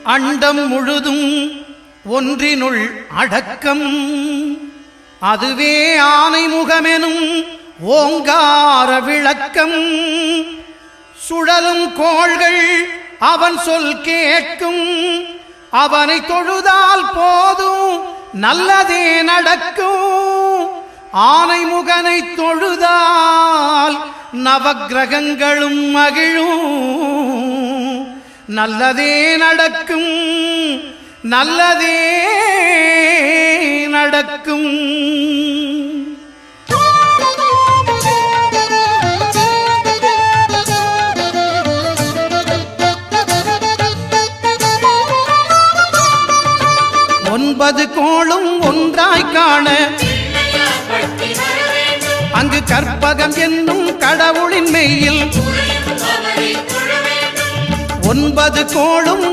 அண்டம் முழுதும் ஒன்றினுள் அடக்கம். அதுவே ஆனை முகமெனும் ஓங்கார விளக்கம். சுழலும் கோள்கள் அவன் சொல் கேட்கும். அவனை தொழுதால் போதும் நல்லதே நடக்கும். ஆனை முகனை தொழுதால் நவக்கிரகங்களும் மகிழும். நல்லதே நடக்கும், நல்லதே நடக்கும். ஒன்பது கோளும் ஒன்றாய் காண அங்கு கற்பகம் என்னும் கடவுளின் மெய்யில் 9 கோளும்